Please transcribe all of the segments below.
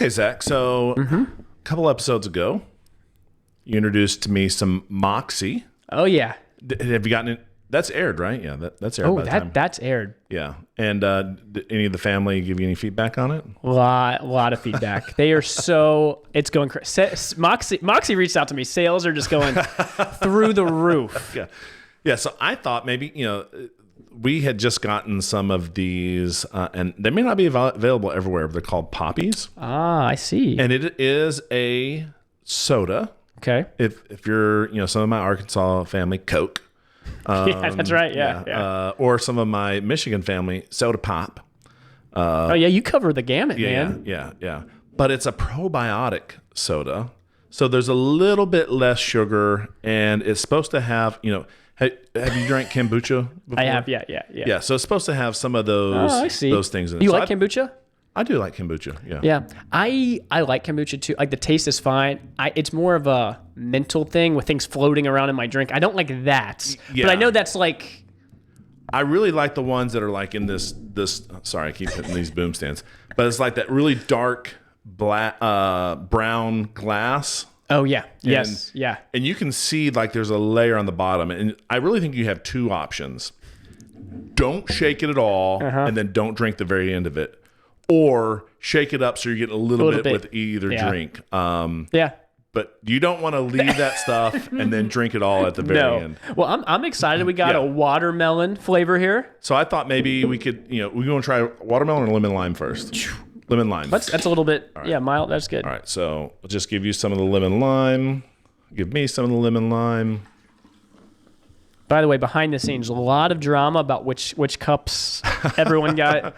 Okay, Zach. So a couple episodes ago, you introduced to me some Moxie. Oh, yeah. Have you gotten it? That's aired, right? Yeah, that's aired by the time. That's aired. Yeah. And did any of the family give you any feedback on it? A lot of feedback. They are so, it's going crazy. Moxie reached out to me. Sales are just going through the roof. Yeah. Yeah. So I thought maybe, we had just gotten some of these, and they may not be available everywhere, but they're called Poppies. Ah, I see. And it is a soda. Okay. If you're, some of my Arkansas family, Coke. Yeah, that's right. Yeah. Or some of my Michigan family, soda pop. Oh, yeah. You cover the gamut, man. Yeah. But it's a probiotic soda. So there's a little bit less sugar, and it's supposed to have, have you drank kombucha before? I have. Yeah. Yeah. So it's supposed to have some of those, I see. those things in it. You So like kombucha? I do like kombucha. Yeah. Yeah. I like kombucha too. Like the taste is fine. It's more of a mental thing with things floating around in my drink. I don't like that. Yeah. But I know that's like, I really like the ones that are like in this. Sorry, I keep hitting these boom stands, but it's like that really dark black, brown glass. oh yeah. Yes. Yeah. And you can see like there's a layer on the bottom, and I really think you have two options: don't shake it at all, and then don't drink the very end of it, or shake it up so you're getting a little bit with either drink. Yeah. But you don't want to leave that stuff and then drink it all at the very end. Well, I'm excited. We got a watermelon flavor here. So I thought maybe we could, we're going to try watermelon or lemon lime first. Lemon lime. That's a little bit, mild. That's good. All right, so I'll just give you some of the lemon lime. Give me some of the lemon lime. By the way, behind the scenes, a lot of drama about which cups everyone got.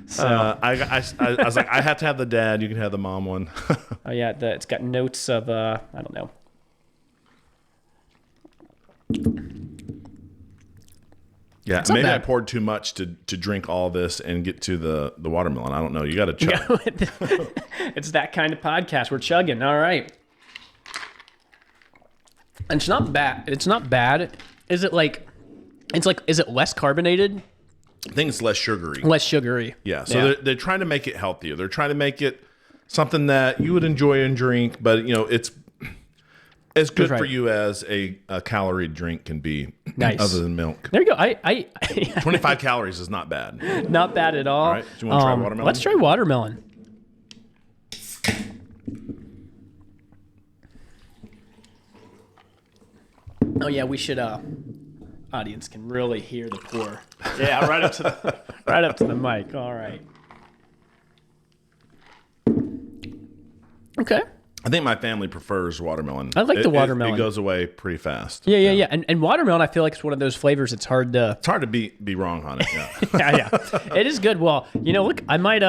So, I was like, I have to have the dad. You can have the mom one. oh yeah, it's got notes of I don't know. Yeah, maybe I poured too much to drink all this and get to the watermelon. I don't know. You got to chug. It's that kind of podcast. We're chugging. All right. And it's not bad. It's not bad. Is it like? Is it less carbonated? I think it's less sugary. Less sugary. Yeah. So they're trying to make it healthier. They're trying to make it something that you would enjoy and drink, but it's as good for you as a calorie drink can be. Nice. Other than milk. There you go. 25 calories is not bad. Not bad at all. All right. Do you want to try watermelon? Let's try watermelon. Oh yeah, we should. Audience can really hear the pour. Yeah, right up to the mic. All right. Okay. I think my family prefers watermelon. I like the watermelon. It goes away pretty fast. Yeah. And watermelon, I feel like it's one of those flavors. It's hard to be wrong on it. Yeah. yeah. It is good. Well, look, I might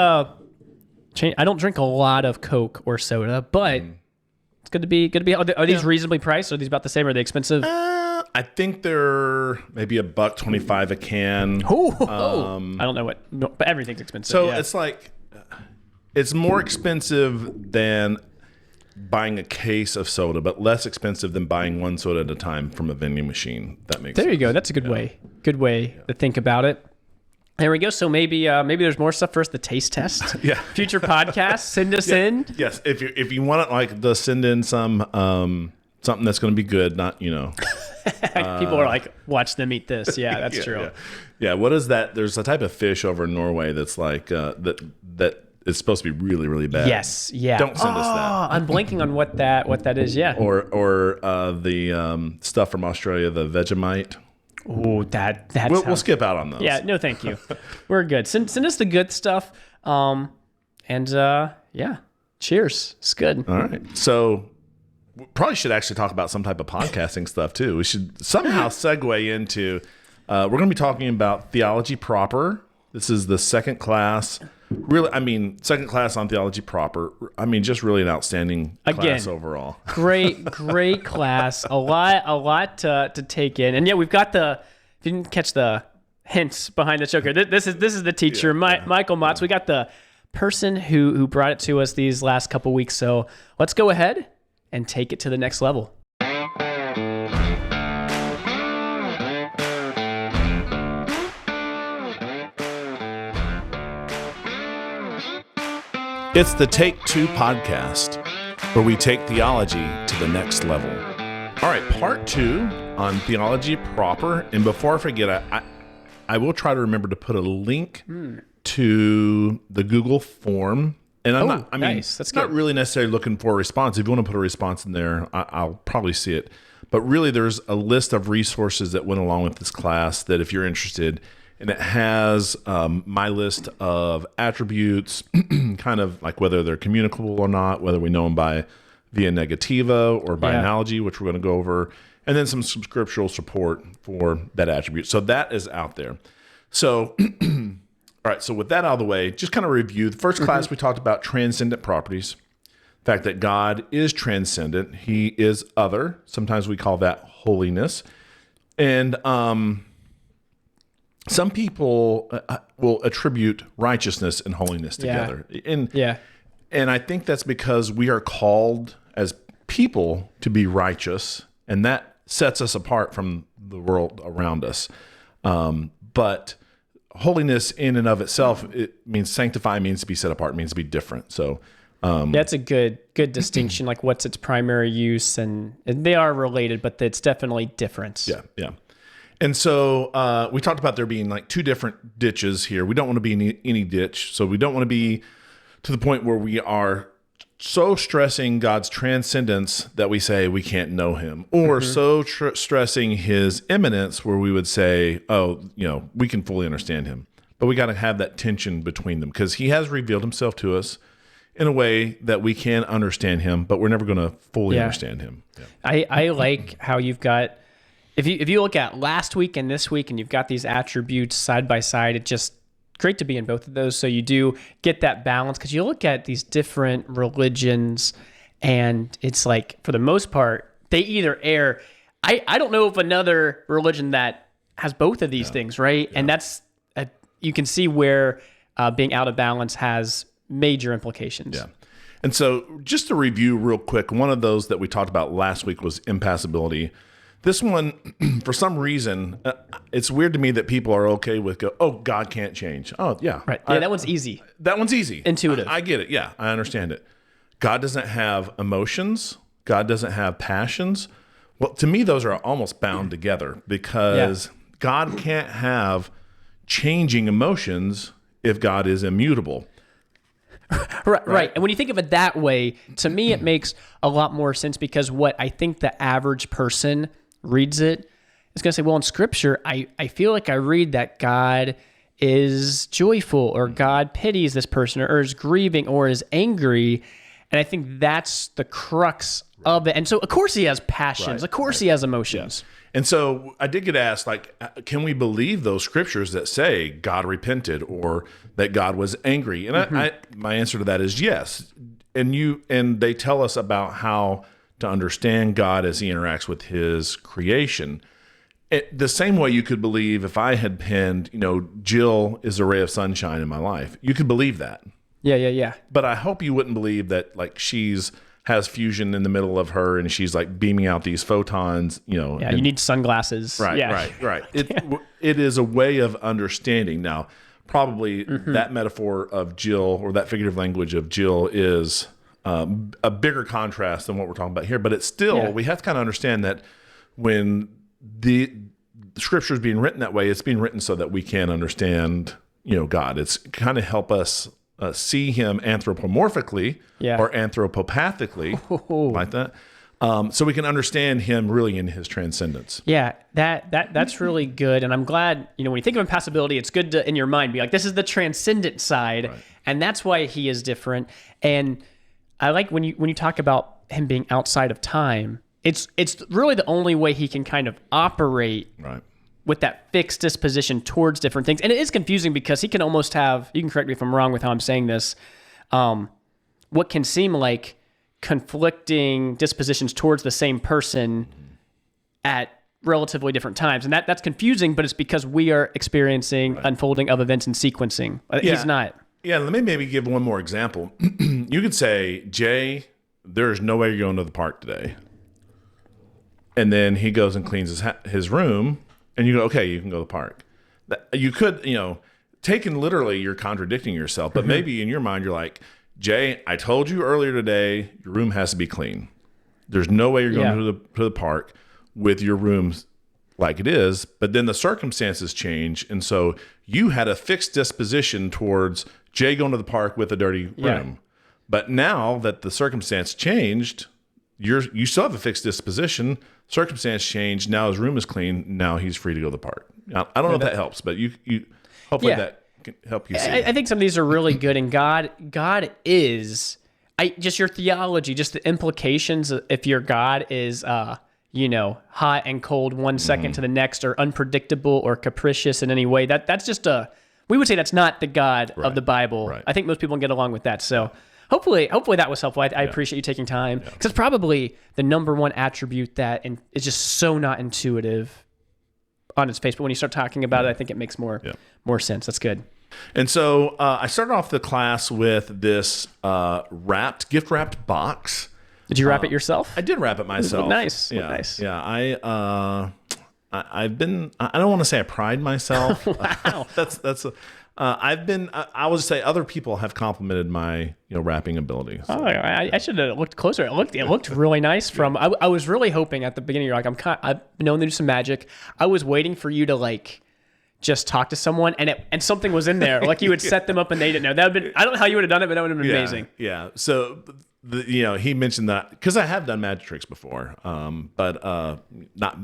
change. I don't drink a lot of Coke or soda, but it's good to be. Are these reasonably priced? Are these about the same? Are they expensive? I think they're maybe $1.25 a can. I don't know but everything's expensive. So it's like it's more expensive than buying a case of soda, but less expensive than buying one soda at a time from a vending machine. That makes sense. There you go. That's a good way. Good way to think about it. There we go. So maybe there's more stuff for us to taste test. Yeah. Future podcasts, send us in. Yes. If you want it, to send in some something that's going to be good, not People are like, watch them eat this. Yeah, that's true. Yeah. What is that? There's a type of fish over in Norway that's like that is supposed to be really, really bad. Yes. Yeah. Don't send us that. I'm blanking on what that is. Yeah. Or the stuff from Australia, the Vegemite. Oh, that's we'll skip out on those. Yeah. No, thank you. We're good. Send us the good stuff. Cheers. It's good. All right. So we probably should actually talk about some type of podcasting stuff too. We should somehow segue into, we're going to be talking about theology proper. This is the second class. Really, second class on theology proper. Just really an outstanding class overall. Great class. A lot to take in. And yeah, we've got if you didn't catch the hints behind the joke here, this is the teacher, Michael Motz. We got the person who brought it to us these last couple weeks. So let's go ahead and take it to the next level. It's the Take Two podcast, where we take theology to the next level. All right, part 2 on theology proper. And before I forget, I will try to remember to put a link to the Google form. And nice. That's not good. really necessarily looking for a response. If you want to put a response in there, I'll probably see it. But really, there's a list of resources that went along with this class that if you're interested, and it has my list of attributes, kind of like whether they're communicable or not, whether we know them by via negativa or by analogy, which we're going to go over, and then some scriptural support for that attribute. So that is out there. So, all right, so with that out of the way, just kind of review. The first class, we talked about transcendent properties, the fact that God is transcendent. He is other. Sometimes we call that holiness. And some people will attribute righteousness and holiness together. And I think that's because we are called as people to be righteous, and that sets us apart from the world around us. But holiness in and of itself, it means sanctify, means to be set apart, means to be different. So that's a good distinction. Like, what's its primary use, and they are related, but it's definitely different. Yeah. And so we talked about there being like 2 different ditches here. We don't want to be in any ditch. So we don't want to be to the point where we are so stressing God's transcendence that we say we can't know him, or so stressing his immanence where we would say, we can fully understand him. But we got to have that tension between them, because he has revealed himself to us in a way that we can understand him, but we're never going to fully understand him. Yeah. I like how you've got, if you look at last week and this week, and you've got these attributes side by side, it's just great to be in both of those. So you do get that balance, because you look at these different religions, and it's like, for the most part, they either err. I don't know of another religion that has both of these things, right? Yeah. And that's, you can see where being out of balance has major implications. Yeah. And so just to review real quick, one of those that we talked about last week was impassibility. This one, for some reason, it's weird to me that people are okay with God can't change. Oh, yeah. Right. Yeah, that one's easy. That one's easy. Intuitive. I get it. Yeah, I understand it. God doesn't have emotions. God doesn't have passions. Well, to me, those are almost bound together, because God can't have changing emotions if God is immutable. Right. And when you think of it that way, to me, it makes a lot more sense, because what I think the average person reads it is going to say, well, in Scripture, I feel like I read that God is joyful, or God pities this person, or is grieving, or is angry. And I think that's the crux of it. And so, of course, he has passions. Of course, he has emotions. Yeah. And so I did get asked, can we believe those scriptures that say God repented or that God was angry? And my answer to that is yes. And they tell us about how to understand God as he interacts with his creation. The same way you could believe, if I had penned, Jill is a ray of sunshine in my life, you could believe that. Yeah. But I hope you wouldn't believe that has fusion in the middle of her, and she's like beaming out these photons, Yeah, you need sunglasses. Right. It is a way of understanding. Now, probably that metaphor of Jill, or that figurative language of Jill, is a bigger contrast than what we're talking about here. But it's still, we have to kind of understand that when the scripture is being written that way, it's being written so that we can understand, God. It's kind of help us see him anthropomorphically or anthropopathically, like that, so we can understand him really in his transcendence. Yeah, that's really good. And I'm glad, when you think of impassibility, it's good to, in your mind, be like, this is the transcendent side, and that's why he is different. And I like when you talk about him being outside of time, it's really the only way he can kind of operate with that fixed disposition towards different things. And it is confusing, because he can almost have, you can correct me if I'm wrong with how I'm saying this, what can seem like conflicting dispositions towards the same person at relatively different times. And that's confusing, but it's because we are experiencing unfolding of events and sequencing. He's not. Yeah, let me maybe give one more example. You could say, Jay, there's no way you're going to the park today. And then he goes and cleans his room, and you go, okay, you can go to the park. You could, taken literally, you're contradicting yourself, but maybe in your mind, you're like, Jay, I told you earlier today, your room has to be clean. There's no way you're going to the park with your room like it is. But then the circumstances change. And so you had a fixed disposition towards Jay going to the park with a dirty room. Yeah. But now that the circumstance changed, you still have a fixed disposition. Circumstance changed. Now his room is clean. Now he's free to go to the park. Now, I don't know if that helps, but you hopefully that can help you see. I think some of these are really good, and God is just your theology, just the implications. If your God is, hot and cold one second to the next, or unpredictable or capricious in any way, that's just we would say that's not the God of the Bible. Right. I think most people can get along with that. So hopefully that was helpful. I appreciate you taking time, because it's probably the number one attribute that is just so not intuitive on its face. But when you start talking about it, I think it makes more sense. That's good. And so I started off the class with this gift wrapped box. Did you wrap it yourself? I did wrap it myself. Nice. Yeah. Nice. Yeah. I've been, I don't want to say I pride myself. Wow. I would say other people have complimented my, wrapping ability. So. Oh, I should have looked closer. It looked really nice. I was really hoping at the beginning, you're like, I've known to do some magic. I was waiting for you to just talk to someone and something was in there. Like you would set them up and they didn't know. That would been, I don't know how you would have done it, but that would have been amazing. Yeah. So, he mentioned that because I have done magic tricks before, but not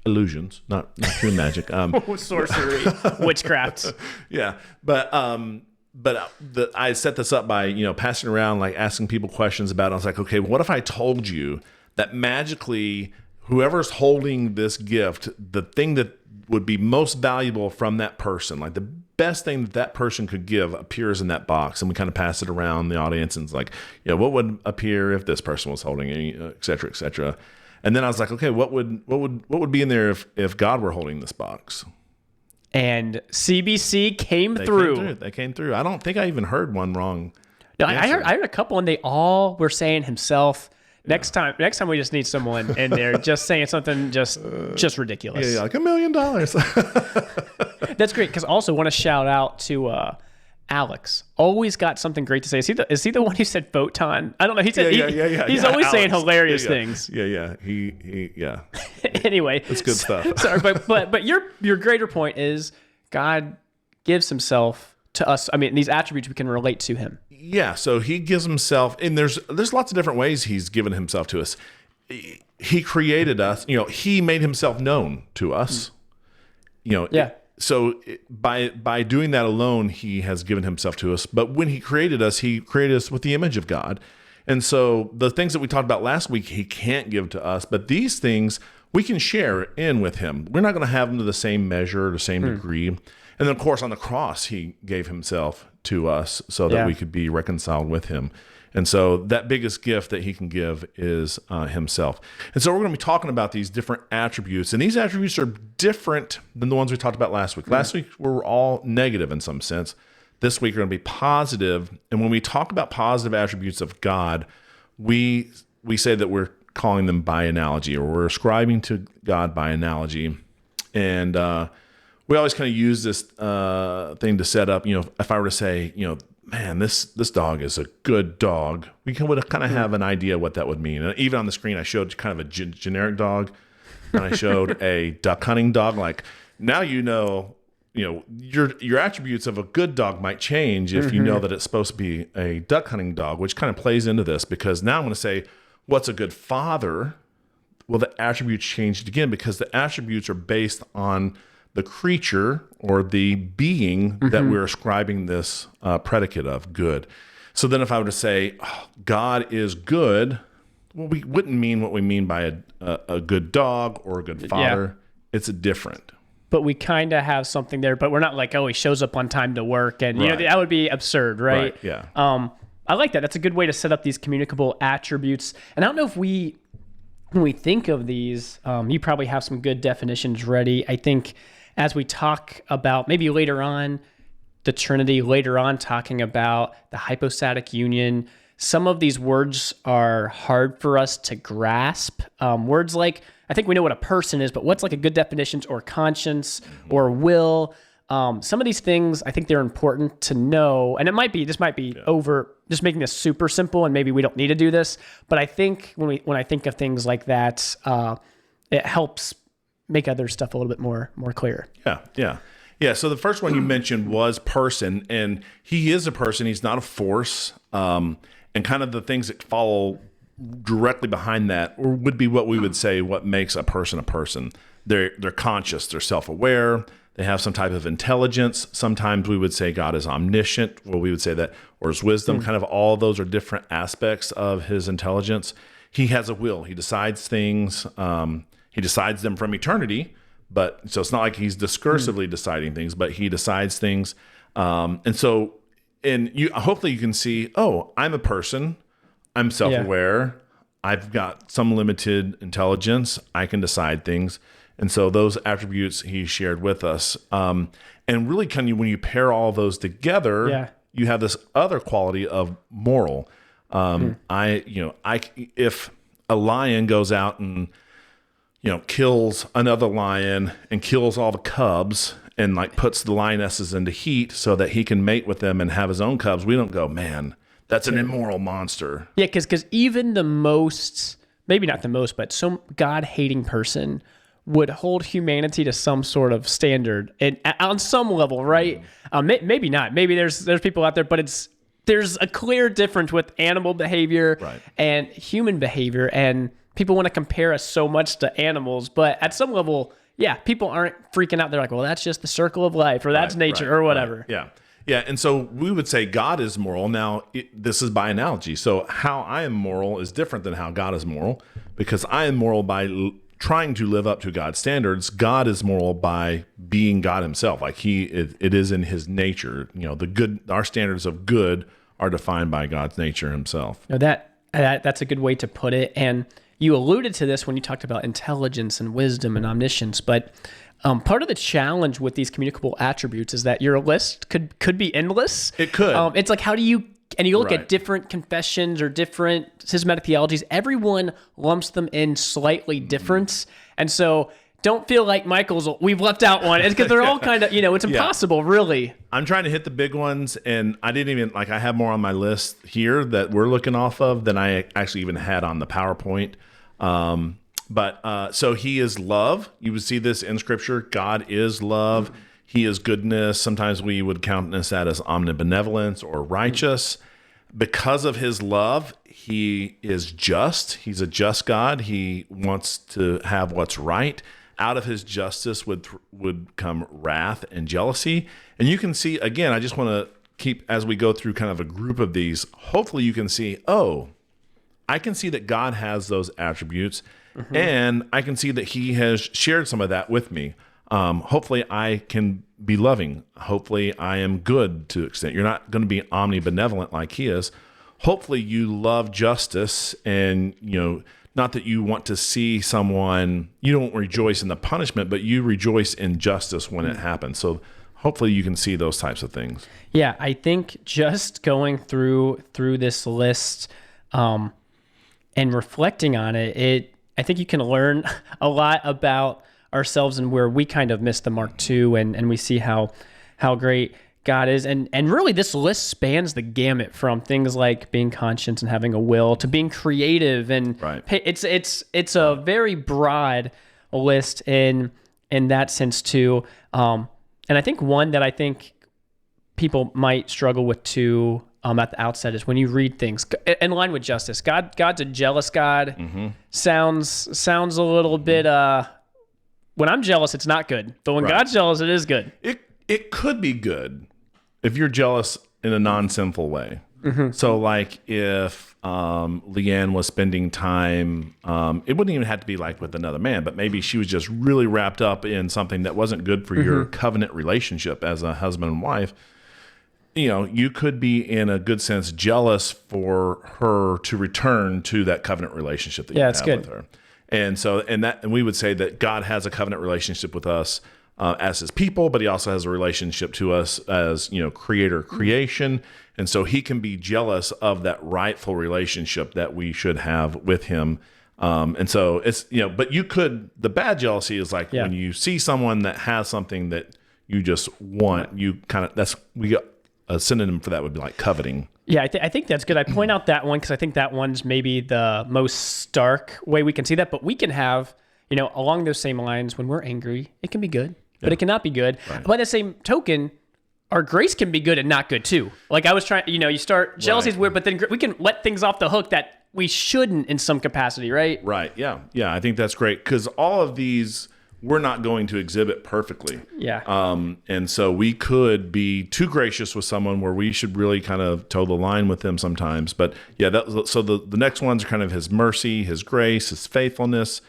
illusions, not true magic. Sorcery, witchcraft. Yeah. But I set this up by, passing around, asking people questions about it. I was like, okay, what if I told you that magically whoever's holding this gift, the thing that would be most valuable from that person, the best thing that person could give appears in that box. And we kind of pass it around the audience and it's like, what would appear if this person was holding it, et cetera, et cetera. And then I was like, okay, what would be in there if God were holding this box? And CBC came through. They came through. I don't think I even heard one wrong. No, I heard a couple, and they all were saying himself. Next time we just need someone in there just saying something just ridiculous. Yeah, like $1 million. That's great, because also want to shout out to Alex. Always got something great to say. Is he the one who said photon? I don't know. He said he's always Alex. saying hilarious things. Yeah. He Anyway, it's good stuff. Sorry, but your greater point is God gives himself to us. I mean, these attributes we can relate to him. Yeah, so he gives himself, and there's lots of different ways he's given himself to us. He created us, he made himself known to us. So by doing that alone, he has given himself to us. But when he created us with the image of God. And so the things that we talked about last week, he can't give to us, but these things we can share in with him. We're not going to have them to the same measure or the same degree. And then, of course, on the cross, he gave himself to us so that we could be reconciled with him. And so that biggest gift that he can give is himself. And so we're going to be talking about these different attributes. And these attributes are different than the ones we talked about last week. Last week, we were all negative in some sense. This week, we're going to be positive. And when we talk about positive attributes of God, we say that we're calling them by analogy, or we're ascribing to God by analogy. And we always kind of use this thing to set up, if I were to say, man, this dog is a good dog, we would kind of have an idea what that would mean. And even on the screen, I showed kind of a generic dog, and I showed a duck hunting dog. Now your attributes of a good dog might change if you know that it's supposed to be a duck hunting dog, which kind of plays into this, because now I'm going to say, what's a good father? Well, the attributes changed again, because the attributes are based on the creature or the being that we're ascribing this predicate of, good. So then if I were to say, God is good, well, we wouldn't mean what we mean by a good dog or a good father. Yeah. It's different. But we kind of have something there, but we're not like, he shows up on time to work. And, that would be absurd, right? Yeah. I like that. That's a good way to set up these communicable attributes. And I don't know if when we think of these, you probably have some good definitions ready. I think as we talk about maybe later on the Trinity, later on talking about the hypostatic union, some of these words are hard for us to grasp. Words like, I think we know what a person is, but what's like a good definition, or conscience or will? some of these things, I think they're important to know. And this might be over just making this super simple, and maybe we don't need to do this. But I think when I think of things like that, it helps make other stuff a little bit more clear. Yeah. So the first one you mentioned was person, and he is a person. He's not a force. And kind of the things that follow directly behind that would be what we would say what makes a person a person. They're conscious. They're self-aware. They have some type of intelligence. Sometimes we would say God is omniscient. Well, we would say that, or his wisdom. Kind of all of those are different aspects of his intelligence. He has a will. He decides things. He decides them from eternity. But so it's not like he's discursively deciding things, but he decides things. And hopefully you can see, I'm a person. I'm self-aware. I've got some limited intelligence. I can decide things. And so those attributes he shared with us. And really when you pair all those together, you have this other quality of moral. If a lion goes out and kills another lion and kills all the cubs and puts the lionesses into heat so that he can mate with them and have his own cubs, we don't go, man, that's an immoral monster. Yeah, because even the most, maybe not the most, but some God-hating person would hold humanity to some sort of standard and on some level, right? Maybe not. Maybe there's people out there, but there's a clear difference with animal behavior and human behavior, and people want to compare us so much to animals, but at some level, people aren't freaking out. They're like, well, that's just the circle of life, or that's nature, or whatever. Yeah. And so we would say God is moral. Now, this is by analogy. So how I am moral is different than how God is moral, because I am moral by trying to live up to God's standards. God is moral by being God himself. It is in his nature. The good, our standards of good are defined by God's nature himself. Now that's a good way to put it. And you alluded to this when you talked about intelligence and wisdom and omniscience, but part of the challenge with these communicable attributes is that your list could be endless. It could. It's like, how do you, and you look at different confessions or different systematic theologies, everyone lumps them in slightly different. And so don't feel like we've left out one. It's because they're all kind of, it's impossible, really. I'm trying to hit the big ones, and I didn't even, I have more on my list here that we're looking off of than I actually even had on the PowerPoint. So he is love. You would see this in Scripture. God is love. He is goodness. Sometimes we would countenance that as omnibenevolence or righteous. Because of his love, he is just. He's a just God. He wants to have what's right. Out of his justice would come wrath and jealousy. And you can see, again, I just want to keep, as we go through kind of a group of these, hopefully you can see, I can see that God has those attributes, and I can see that he has shared some of that with me. Hopefully I can be loving. Hopefully I am good to an extent. You're not going to be omnibenevolent like he is. Hopefully you love justice, and, not that you want to see someone, you don't rejoice in the punishment, but you rejoice in justice when it happens. So hopefully you can see those types of things. Yeah, I think just going through this list and reflecting on it, I think you can learn a lot about ourselves and where we kind of missed the mark too, and we see how great God is. And really this list spans the gamut from things like being conscious and having a will to being creative, and it's a very broad list in that sense too. And I think one that I think people might struggle with too at the outset is when you read things in line with justice. God's a jealous God. Sounds a little bit when I'm jealous it's not good, but when God's jealous it is good. It could be good if you're jealous in a non-sinful way. So like if Leanne was spending time, it wouldn't even have to be like with another man, but maybe she was just really wrapped up in something that wasn't good for your covenant relationship as a husband and wife. You could be in a good sense jealous for her to return to that covenant relationship that you have with her. And so, and we would say that God has a covenant relationship with us as his people, but he also has a relationship to us as, creator creation. And so he can be jealous of that rightful relationship that we should have with him. And so it's, but the bad jealousy is like when you see someone that has something that you just want, you kind of, we got a synonym for that would be like coveting. Yeah, I think that's good. I point out that one because I think that one's maybe the most stark way we can see that. But we can have, along those same lines, when we're angry, it can be good, but it cannot be good. Right. By the same token, our grace can be good and not good too. Like I was trying, you start, jealousy's weird, but then we can let things off the hook that we shouldn't in some capacity, right? Right, yeah. Yeah, I think that's great because all of these we're not going to exhibit perfectly. Yeah. And so we could be too gracious with someone where we should really kind of toe the line with them sometimes. But yeah, so the next ones are kind of his mercy, his grace, his faithfulness,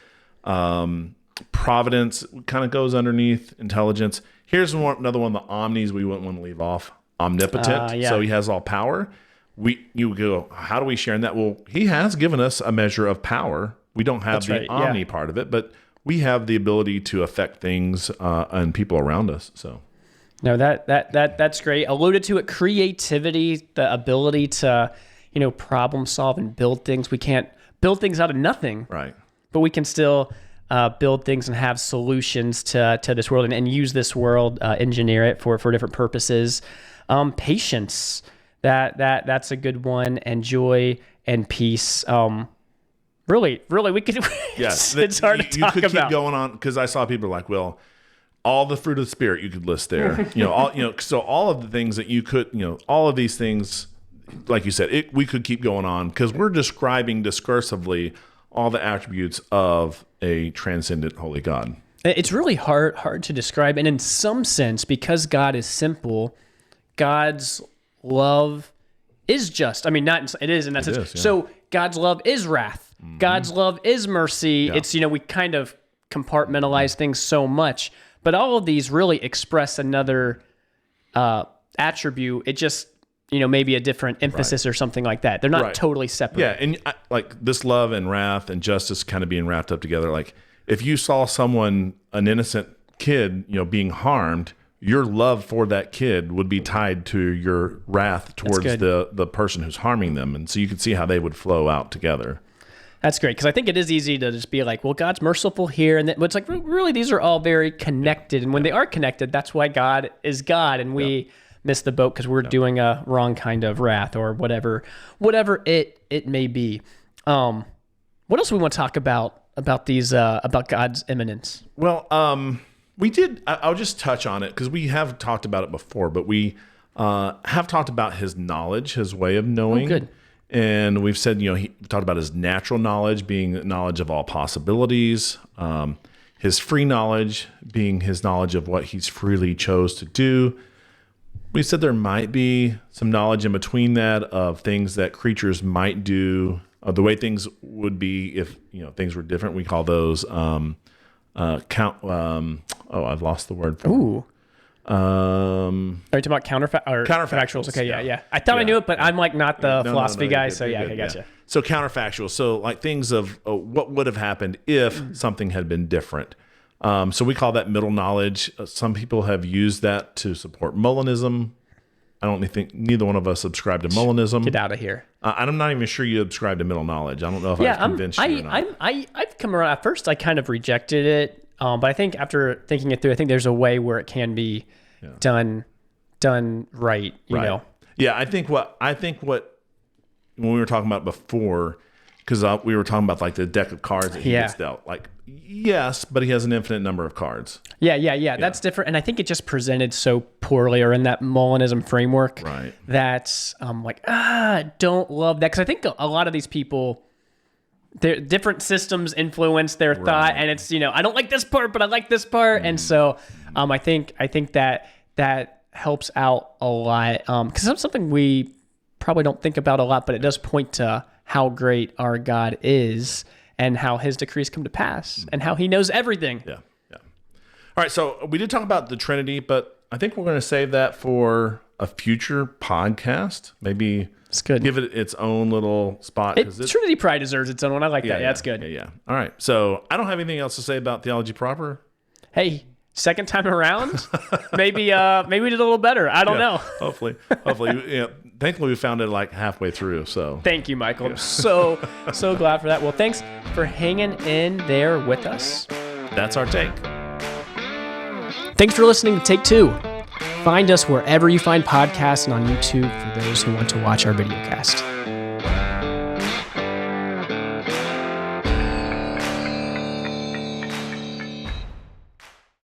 providence kind of goes underneath intelligence. Here's another one, the omnis we wouldn't want to leave off. Omnipotent. So he has all power. You go, how do we share in that? Well, he has given us a measure of power. We don't have the omni part of it, but we have the ability to affect things and people around us. So, no, that's great. Alluded to it, creativity, the ability to, problem solve and build things. We can't build things out of nothing, right? But we can still build things and have solutions to this world and use this world, engineer it for different purposes. Patience, that's a good one, and joy and peace. Really, we could. Yes, it's hard to talk about. You could keep going on because I saw people like, well, all the fruit of the spirit you could list there. So all of the things that you could, all of these things, like you said, we could keep going on because we're describing discursively all the attributes of a transcendent holy God. It's really hard to describe, and in some sense, because God is simple, God's love is just. I mean, it is in that sense. Yeah. So God's love is wrath. Mm-hmm. God's love is mercy. Yeah. It's, we kind of compartmentalize things so much, but all of these really express another attribute. It just, maybe a different emphasis or something like that. They're not totally separate. Yeah, and like this love and wrath and justice kind of being wrapped up together. Like if you saw an innocent kid, being harmed, your love for that kid would be tied to your wrath towards the person who's harming them. And so you could see how they would flow out together. That's great, because I think it is easy to just be like, well, God's merciful here. And it's like, really, these are all very connected. And when they are connected, that's why God is God. And we miss the boat because we're doing a wrong kind of wrath or whatever it may be. What else do we want to talk about these, about God's immanence? Well, we did. I'll just touch on it because we have talked about it before, but we have talked about his knowledge, his way of knowing. Oh, good. And we've said, he talked about his natural knowledge being knowledge of all possibilities, his free knowledge being his knowledge of what he's freely chose to do. We said there might be some knowledge in between that of things that creatures might do, the way things would be if things were different. We call those I've lost the word for. Ooh. Are you talking about counterfactuals? Okay, yeah. I thought I knew it, but I'm like not the philosophy guy, so I gotcha. So counterfactual, so like things of what would have happened if something had been different. So we call that middle knowledge. Some people have used that to support Molinism. I don't think neither one of us subscribe to Molinism. Get out of here. I'm not even sure you subscribe to middle knowledge. I don't know if I've convinced you or not. I've come around. At first, I kind of rejected it, but I think after thinking it through, I think there's a way where it can be done right. You know. Yeah, I think what when we were talking about before, because we were talking about like the deck of cards that he gets dealt. Like, yes, but he has an infinite number of cards. Yeah. That's different. And I think it just presented so poorly, or in that Molinism framework, that don't love that. Because I think a lot of these people, their different systems influence their thought, and it's, I don't like this part, but I like this part. And so I think that helps out a lot. Because it's something we probably don't think about a lot, but it does point to how great our God is and how his decrees come to pass and how he knows everything. Yeah. All right, so we did talk about the Trinity, but I think we're going to save that for a future podcast. Maybe it's good. Give it its own little spot. Trinity probably deserves its own one. I like that. Yeah, that's good. Yeah. All right, so I don't have anything else to say about theology proper. Hey, second time around, maybe we did a little better. I don't know. Hopefully. Thankfully, we found it like halfway through. So thank you, Michael. I'm so glad for that. Well, thanks for hanging in there with us. That's our take. Thanks for listening to Take Two. Find us wherever you find podcasts and on YouTube for those who want to watch our videocast.